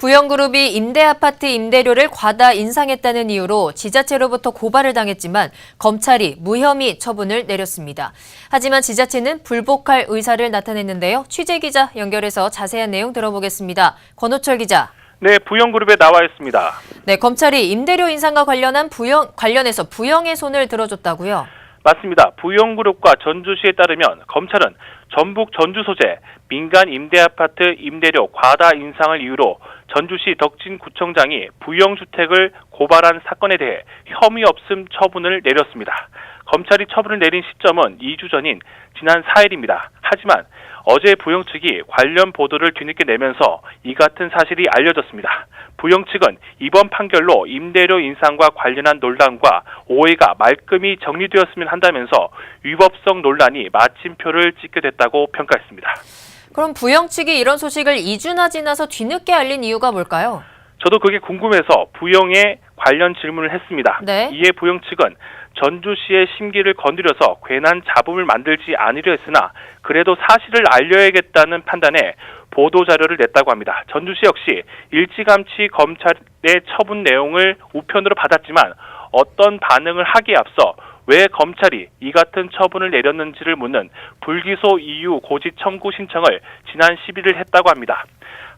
부영그룹이 임대아파트 임대료를 과다 인상했다는 이유로 지자체로부터 고발을 당했지만 검찰이 무혐의 처분을 내렸습니다. 하지만 지자체는 불복할 의사를 나타냈는데요. 취재기자 연결해서 자세한 내용 들어보겠습니다. 권호철 기자. 네, 부영그룹에 나와 있습니다. 네, 검찰이 임대료 인상과 관련해서 부영의 손을 들어줬다고요? 맞습니다. 부영그룹과 전주시에 따르면 검찰은 전북 전주 소재 민간 임대아파트 임대료 과다 인상을 이유로 전주시 덕진구청장이 부영주택을 고발한 사건에 대해 혐의 없음 처분을 내렸습니다. 검찰이 처분을 내린 시점은 2주 전인 지난 4일입니다. 하지만 어제 부영 측이 관련 보도를 뒤늦게 내면서 이 같은 사실이 알려졌습니다. 부영 측은 이번 판결로 임대료 인상과 관련한 논란과 오해가 말끔히 정리되었으면 한다면서 위법성 논란이 마침표를 찍게 됐다고 평가했습니다. 그럼 부영 측이 이런 소식을 2주나 지나서 뒤늦게 알린 이유가 뭘까요? 저도 그게 궁금해서 부영에 관련 질문을 했습니다. 네. 이에 부영 측은 전주시의 심기를 건드려서 괜한 잡음을 만들지 않으려 했으나 그래도 사실을 알려야겠다는 판단에 보도자료를 냈다고 합니다. 전주시 역시 일찌감치 검찰의 처분 내용을 우편으로 받았지만 어떤 반응을 하기에 앞서 왜 검찰이 이 같은 처분을 내렸는지를 묻는 불기소 이유 고지 청구 신청을 지난 11일 했다고 합니다.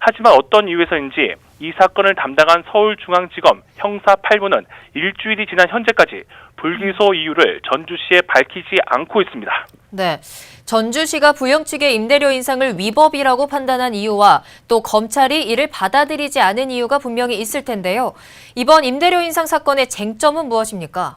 하지만 어떤 이유에서인지 이 사건을 담당한 서울중앙지검 형사 8부는 일주일이 지난 현재까지 불기소 이유를 전주시에 밝히지 않고 있습니다. 네, 전주시가 부영 측의 임대료 인상을 위법이라고 판단한 이유와 또 검찰이 이를 받아들이지 않은 이유가 분명히 있을 텐데요. 이번 임대료 인상 사건의 쟁점은 무엇입니까?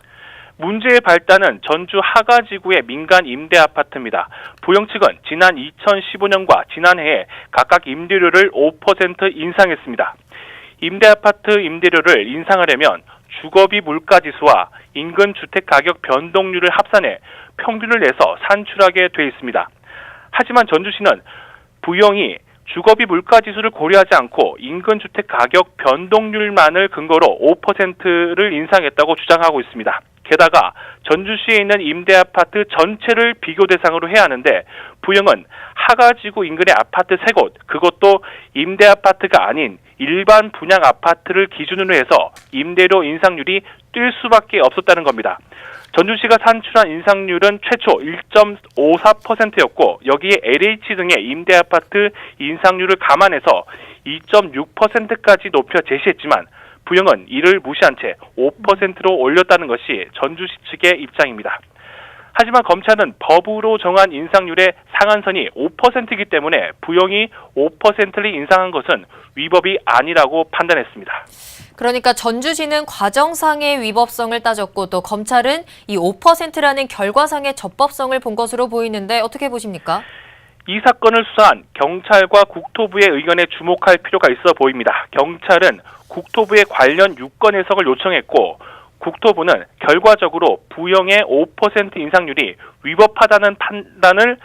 문제의 발단은 전주 하가지구의 민간 임대 아파트입니다. 부영 측은 지난 2015년과 지난해에 각각 임대료를 5% 인상했습니다. 임대 아파트 임대료를 인상하려면 주거비 물가지수와 인근 주택 가격 변동률을 합산해 평균을 내서 산출하게 돼 있습니다. 하지만 전주시는 부영이 주거비 물가지수를 고려하지 않고 인근 주택 가격 변동률만을 근거로 5%를 인상했다고 주장하고 있습니다. 게다가 전주시에 있는 임대아파트 전체를 비교 대상으로 해야 하는데 부영은 하가지구 인근의 아파트 3곳, 그것도 임대아파트가 아닌 일반 분양 아파트를 기준으로 해서 임대료 인상률이 뛸 수밖에 없었다는 겁니다. 전주시가 산출한 인상률은 최초 1.54%였고 여기에 LH 등의 임대아파트 인상률을 감안해서 2.6%까지 높여 제시했지만 부영은 이를 무시한 채 5%로 올렸다는 것이 전주시 측의 입장입니다. 하지만 검찰은 법으로 정한 인상률의 상한선이 5%이기 때문에 부영이 5%를 인상한 것은 위법이 아니라고 판단했습니다. 그러니까 전주시는 과정상의 위법성을 따졌고 또 검찰은 이 5%라는 결과상의 적법성을 본 것으로 보이는데 어떻게 보십니까? 이 사건을 수사한 경찰과 국토부의 의견에 주목할 필요가 있어 보입니다. 경찰은 국토부의 관련 유권 해석을 요청했고 국토부는 결과적으로 부영의 5% 인상률이 위법하다는 판단을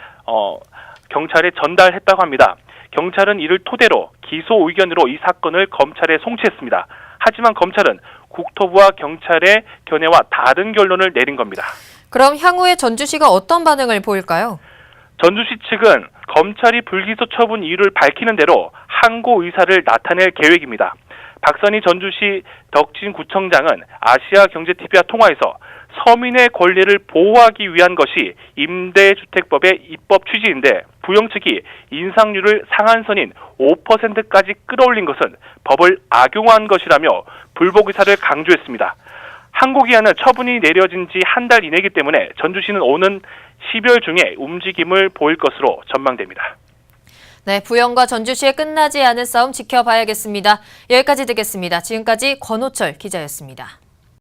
경찰에 전달했다고 합니다. 경찰은 이를 토대로 기소 의견으로 이 사건을 검찰에 송치했습니다. 하지만 검찰은 국토부와 경찰의 견해와 다른 결론을 내린 겁니다. 그럼 향후에 전주시가 어떤 반응을 보일까요? 전주시 측은 검찰이 불기소 처분 이유를 밝히는 대로 항고 의사를 나타낼 계획입니다. 박선희 전주시 덕진구청장은 아시아경제TV와 통화에서 서민의 권리를 보호하기 위한 것이 임대주택법의 입법 취지인데 부영 측이 인상률을 상한선인 5%까지 끌어올린 것은 법을 악용한 것이라며 불복 의사를 강조했습니다. 항고 기한은 처분이 내려진 지 한 달 이내이기 때문에 전주시는 오는 12월 중에 움직임을 보일 것으로 전망됩니다. 네, 부영과 전주시의 끝나지 않은 싸움 지켜봐야겠습니다. 여기까지 듣겠습니다. 지금까지 권호철 기자였습니다.